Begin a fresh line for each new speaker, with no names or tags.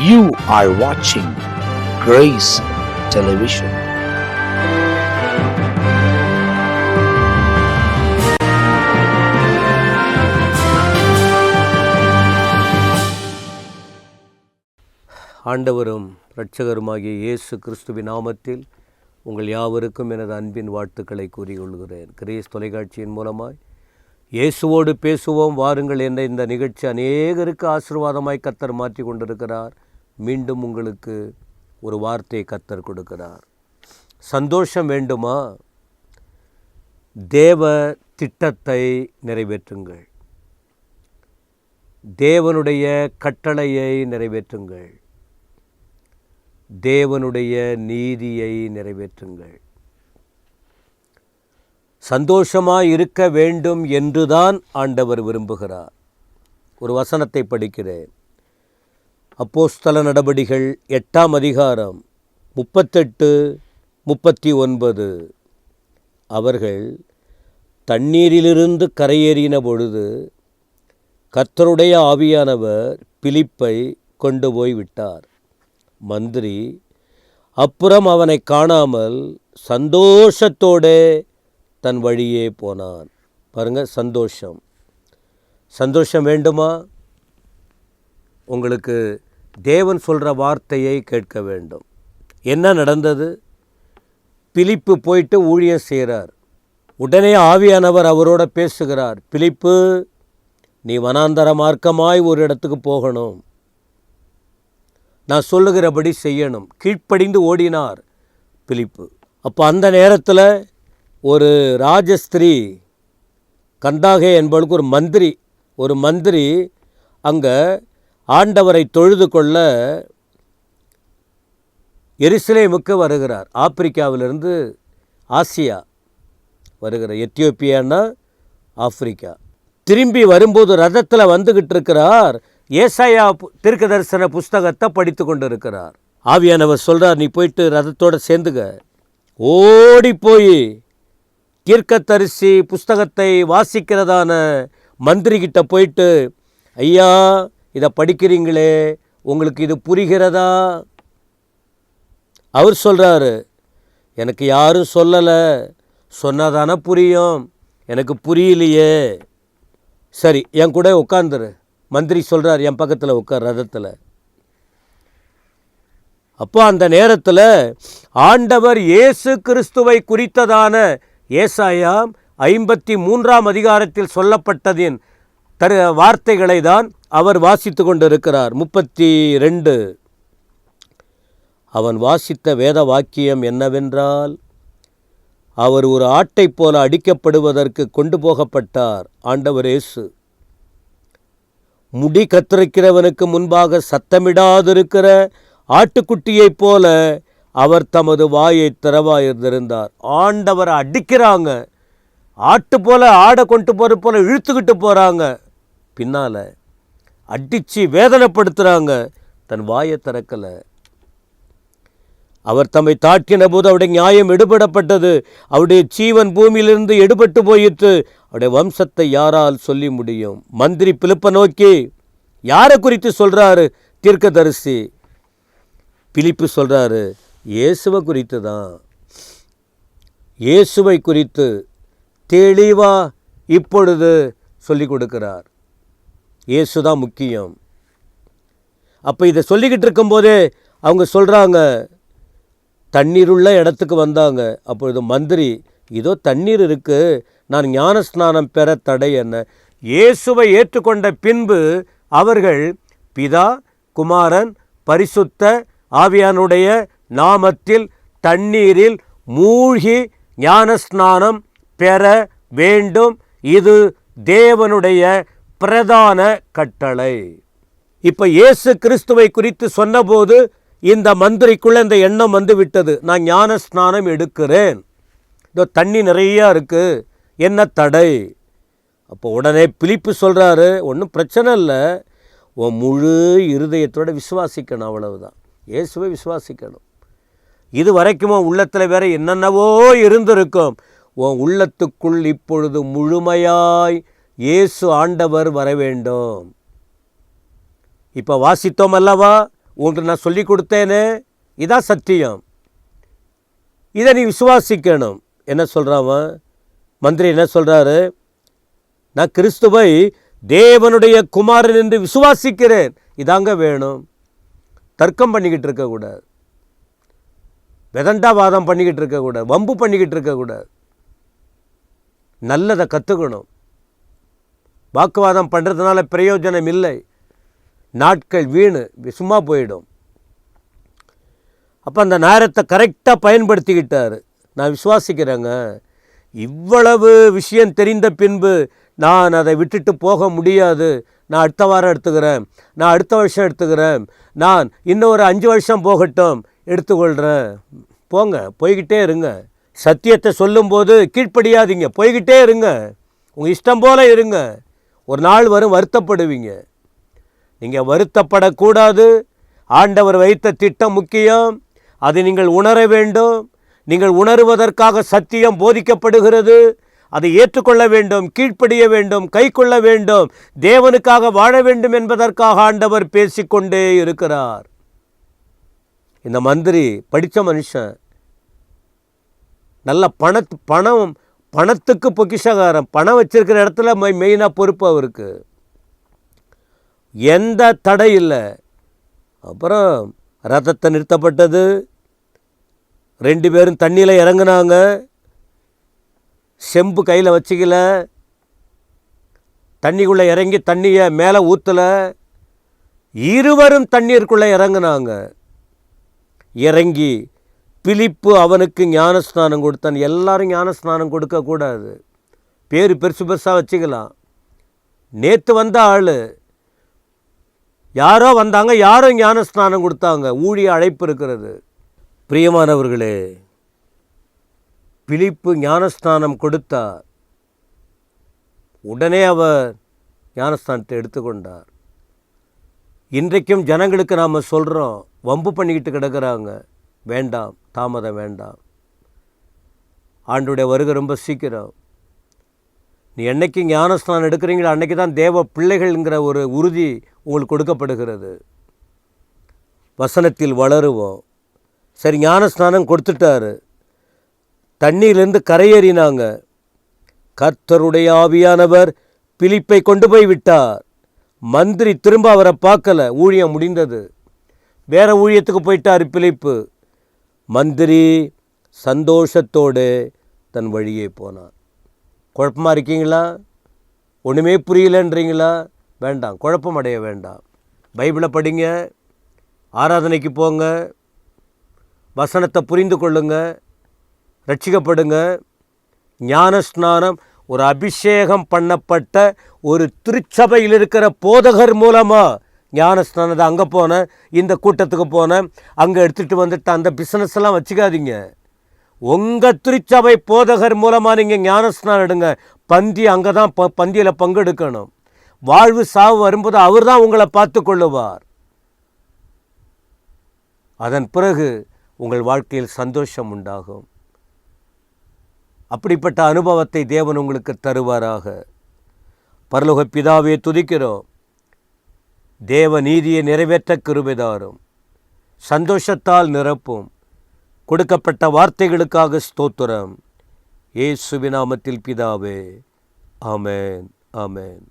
You are watching Grace Television.
ஆண்டவரும் இரட்சகருமாகிய இயேசு கிறிஸ்துவின் நாமத்தில் உங்கள் யாவருக்கும் எனது அன்பின் வாழ்த்துக்களை கூறிக்கொள்கிறேன். கிரேஸ் தொலைக்காட்சியின் மூலமாய் இயேசுவோடு பேசுவோம் வாருங்கள் என்ற இந்த நிகழ்ச்சி அநேகருக்கு ஆசீர்வாதமாய் கர்த்தர் மாற்றி கொண்டிருக்கிறார். மீண்டும் உங்களுக்கு ஒரு வார்த்தையை கர்த்தர் கொடுக்கிறார். சந்தோஷம் வேண்டுமா? தேவ திட்டத்தை நிறைவேற்றுங்கள். தேவனுடைய கட்டளையை நிறைவேற்றுங்கள். தேவனுடைய நீதியை நிறைவேற்றுங்கள். சந்தோஷமாய் இருக்க வேண்டும் என்றுதான் ஆண்டவர் விரும்புகிறார். ஒரு வசனத்தை படிக்கிறேன். அப்போஸ்தல நடபடிகள் 8ஆம் அதிகாரம் 38-39. அவர்கள் தண்ணீரிலிருந்து கரையேறின பொழுது கர்த்தருடைய ஆவியானவர் பிலிப்பை கொண்டு போய் விட்டார். மந்திரி அப்புறம் அவனை காணாமல் சந்தோஷத்தோடு தன் வழியே போனான். பாருங்க, சந்தோஷம் வேண்டுமா? உங்களுக்கு தேவன் சொல்கிற வார்த்தையை கேட்க வேண்டும். என்ன நடந்தது? பிலிப்பு போயிட்டு ஊழியம் செய்கிறார். உடனே ஆவியானவர் அவரோட பேசுகிறார். பிலிப்பு, நீ வனாந்தர மார்க்கமாய் ஒரு இடத்துக்கு போகணும். நான் சொல்லுகிறபடி செய்யணும். கீழ்ப்படிந்து ஓடினார் பிலிப்பு. அப்போ அந்த நேரத்தில் ஒரு ராஜஸ்திரீ கந்தாகே என்பவளுக்கு ஒரு மந்திரி அங்கே ஆண்டவரை தொழுது கொள்ள எருசலேமுக்கு வருகிறார். ஆப்பிரிக்காவிலிருந்து ஆசியா வருகிறார். எத்தியோப்பியான்னா ஆப்பிரிக்கா. திரும்பி வரும்போது ரதத்தில் வந்துக்கிட்டு இருக்கிறார். ஏசாயா தீர்க்க தரிசன புஸ்தகத்தை படித்து கொண்டு இருக்கிறார். ஆவியானவர் சொல்கிறார், நீ போயிட்டு ரதத்தோடு சேர்ந்துக. ஓடி போய் தீர்க்கதரிசி புஸ்தகத்தை வாசிக்கிறதான மந்திரிகிட்ட போயிட்டு, ஐயா இதை படிக்கிறீங்களே, உங்களுக்கு இது புரிகிறதா? அவர் சொல்கிறாரு, எனக்கு யாரும் சொல்லலை, சொன்னாதானே புரியும், எனக்கு புரியலையே. சரி, என் கூட உட்காந்துரு. மந்திரி சொல்கிறார், என் பக்கத்தில் உட்கார் ரதத்தில். அப்போ அந்த நேரத்தில் ஆண்டவர் இயேசு கிறிஸ்துவை குறித்ததான ஏசாயா 53ஆம் அதிகாரத்தில் சொல்லப்பட்டதின் வார்த்தைகளை தான் அவர் வாசித்து கொண்டிருக்கிறார். 32 அவன் வாசித்த வேத வாக்கியம் என்னவென்றால், அவர் ஒரு ஆட்டை போல அடிக்கப்படுவதற்கு கொண்டு போகப்பட்டார். ஆண்டவர் இயேசு முடி கத்தரிக்கிறவனுக்கு முன்பாக சத்தமிடாதிருக்கிற ஆட்டுக்குட்டியைப் போல அவர் தமது வாயை திறவாயிருந்திருந்தார். ஆண்டவரை அடிக்கிறாங்க. ஆட்டு போல ஆடை கொண்டு போகிற போல இழுத்துக்கிட்டு போகிறாங்க. பின்னால் அடித்து வேதனைப்படுத்துகிறாங்க. தன் வாயை திறக்கலை. அவர் தம்மை தாக்கின போது அவருடைய நியாயம் எடுபடப்பட்டது. அவருடைய ஜீவன் பூமியிலிருந்து எடுபட்டு போயிற்று. அவருடைய வம்சத்தை யாரால் சொல்லி முடியும்? மந்திரி பிலிப்பை நோக்கி யாரை குறித்து சொல்கிறாரு? தீர்க்கதரிசி பிலிப்பு சொல்கிறாரு, இயேசுவை குறித்து தான். இயேசுவை குறித்து தெளிவா இப்பொழுது சொல்லி கொடுக்கிறார். இயேசு தான் முக்கியம். அப்போ இதை சொல்லிக்கிட்டு இருக்கும்போதே அவங்க சொல்கிறாங்க, தண்ணீருள்ள இடத்துக்கு வந்தாங்க. அப்பொழுது மந்திரி, இதோ தண்ணீர் இருக்குது, நான் ஞானஸ்நானம் பெற தடை என்ன? இயேசுவை ஏற்றுக்கொண்ட பின்பு அவர்கள் பிதா, குமாரன், பரிசுத்த ஆவியானுடைய நாமத்தில் தண்ணீரில் மூழ்கி ஞானஸ்நானம் பெற வேண்டும். இது தேவனுடைய பிரதான கட்டளை. இப்போ இயேசு கிறிஸ்துவை குறித்து சொன்னபோது இந்த மந்திரிக்குள்ளே இந்த எண்ணம் வந்து விட்டது, நான் ஞான ஸ்நானம் எடுக்கிறேன், இதோ தண்ணி நிறையா இருக்குது, என்ன தடை? அப்போ உடனே பிலிப்பு சொல்கிறாரு, ஒன்றும் பிரச்சனை இல்லை, உன் முழு இருதயத்தோடு விசுவாசிக்கணும், அவ்வளவுதான். இயேசுவை விசுவாசிக்கணும். இது வரைக்கும் உன் உள்ளத்தில் வேற என்னென்னவோ இருந்திருக்கும். உன் உள்ளத்துக்குள் இப்பொழுது முழுமையாய் இயேசு ஆண்டவர் வர வேண்டும். இப்போ வாசித்தோம் அல்லவா, உங்களுக்கு நான் சொல்லி கொடுத்தேனே, இதான் சத்தியம், இதை நீ விசுவாசிக்கணும். என்ன சொல்கிறான் மந்திரி? என்ன சொல்கிறாரு? நான் கிறிஸ்துவை தேவனுடைய குமாரன் என்று விசுவாசிக்கிறேன், இதாங்க வேணும். தர்க்கம் பண்ணிக்கிட்டு இருக்கக்கூடாது, வெதண்டாவாதம் பண்ணிக்கிட்டு இருக்கக்கூடாது, வம்பு பண்ணிக்கிட்டு இருக்கக்கூடாது. நல்லதை கற்றுக்கணும். வாக்குவாதம் பண்ணுறதுனால பிரயோஜனம் இல்லை, நாட்கள் வீணு, சும்மா போயிடும். அப்போ அந்த நேரத்தை கரெக்டாக பயன்படுத்திக்கிட்டார். நான் விசுவாசிக்கிறேங்க, இவ்வளவு விஷயம் தெரிந்த பின்பு நான் அதை விட்டுட்டு போக முடியாது. நான் அடுத்த வாரம் எடுத்துக்கிறேன், நான் அடுத்த வருஷம் எடுத்துக்கிறேன், நான் இன்னொரு 5 வருஷம் போகட்டும் எடுத்துக்கொள்கிறேன். போங்க, போய்கிட்டே இருங்க. சத்தியத்தை சொல்லும்போது கீழ்ப்படியாதீங்க, போய்கிட்டே இருங்க, உங்கள் இஷ்டம் போல் இருங்க. ஒரு நாள் வரும் வருத்தப்படுவீங்க. நீங்கள் வருத்தப்படக்கூடாது. ஆண்டவர் வைத்த திட்டம் முக்கியம், அதை நீங்கள் உணர வேண்டும். நீங்கள் உணர்வதற்காக சத்தியம் போதிக்கப்படுகிறது, அதை ஏற்றுக்கொள்ள வேண்டும், கீழ்ப்படிய வேண்டும், கை கொள்ள வேண்டும். தேவனுக்காக வாழ வேண்டும் என்பதற்காக ஆண்டவர் பேசிக்கொண்டே இருக்கிறார். இந்த மந்திரி படித்த மனுஷன், நல்ல பணத்துக்கு பொக்கிஷகாரம், பணம் வச்சிருக்கிற இடத்துல மெயினாக பொறுப்பு அவருக்கு, எந்த தடை இல்லை. அப்புறம் ரதத்தை நிறுத்தப்பட்டது, 2 பேரும் தண்ணியில் இறங்குனாங்க. செம்பு கையில் வச்சுக்கல, தண்ணிக்குள்ளே இறங்கி தண்ணியை மேலே ஊற்றலை, இருவரும் தண்ணீருக்குள்ளே இறங்குனாங்க. இறங்கி பிலிப்பு அவனுக்கு ஞானஸ்நானம் கொடுத்தான். எல்லாரும் ஞானஸ்நானம் கொடுக்கக்கூடாது, பேர் பெருசு பெருசாக வச்சுக்கலாம். நேற்று வந்த ஆள் யாரோ வந்தாங்க, யாரும் ஞானஸ்நானம் கொடுத்தாங்க. ஊழிய அழைப்பு இருக்கிறது. பிரியமானவர்களே, பிலிப்பு ஞானஸ்நானம் கொடுத்தார். உடனே அவர் ஞானஸ்தானத்தை எடுத்துக்கொண்டார். இன்றைக்கும் ஜனங்களுக்கு நாம் சொல்கிறோம், வம்பு பண்ணிக்கிட்டு கிடக்கிறாங்க, வேண்டாம், தாமதம் வேண்டாம், ஆண்டுடைய வருகை ரொம்ப சீக்கிரம். நீ என்னைக்கு ஞானஸ்தானம் எடுக்கிறீங்களோ அன்றைக்கி தான் தேவ பிள்ளைகள்ங்கிற ஒரு உறுதி உங்களுக்கு கொடுக்கப்படுகிறது. வசனத்தில் வளருவோம். சரி, ஞானஸ்நானம் கொடுத்துட்டாரு, தண்ணியிலேருந்து கரையேறினாங்க. கர்த்தருடைய ஆவியானவர் பிலிப்பை கொண்டு போய் விட்டார். மந்திரி திரும்ப அவரை பார்க்கல, ஊழியம் முடிந்தது, வேற ஊழியத்துக்கு போயிட்டார் பிலிப்பு. மந்திரி சந்தோஷத்தோடு தன் வழியே போனார். குழப்பமாக இருக்கீங்களா? ஒன்றுமே புரியலன்றீங்களா? வேண்டாம், குழப்பம் அடைய வேண்டாம். பைபிளை படிங்க, ஆராதனைக்கு போங்க, வசனத்தை புரிந்து கொள்ளுங்க, ரட்சிக்கப்படுங்க. ஞானஸ்நானம் ஒரு அபிஷேகம் பண்ணப்பட்ட ஒரு திருச்சபையில் இருக்கிற போதகர் மூலமாக ஞானஸ்நானத்தை அங்கே போனேன், இந்த கூட்டத்துக்கு போனேன், அங்கே எடுத்துகிட்டு வந்துட்டு அந்த பிஸ்னஸ் எல்லாம் வச்சுக்காதீங்க. உங்கள் திருச்சபை போதகர் மூலமாக நீங்கள் ஞானஸ்நானம் எடுங்க. பந்தி அங்கே தான் பந்தியில் பங்கெடுக்கணும். வாழ்வு சாவு வரும்போது அவர் தான் உங்களை பார்த்து கொள்ளுவார். அதன் பிறகு உங்கள் வாழ்க்கையில் சந்தோஷம் உண்டாகும். அப்படிப்பட்ட அனுபவத்தை தேவன் உங்களுக்கு தருவாராக. பரலோக பிதாவே, துதிக்கிறோம். தேவ நீதியை நிறைவேற்ற கிருபை தாரும், சந்தோஷத்தால் நிரப்பும். கொடுக்கப்பட்ட வார்த்தைகளுக்காக ஸ்தோத்திரம். இயேசுவின் நாமத்தில் பிதாவே, ஆமென், ஆமென்.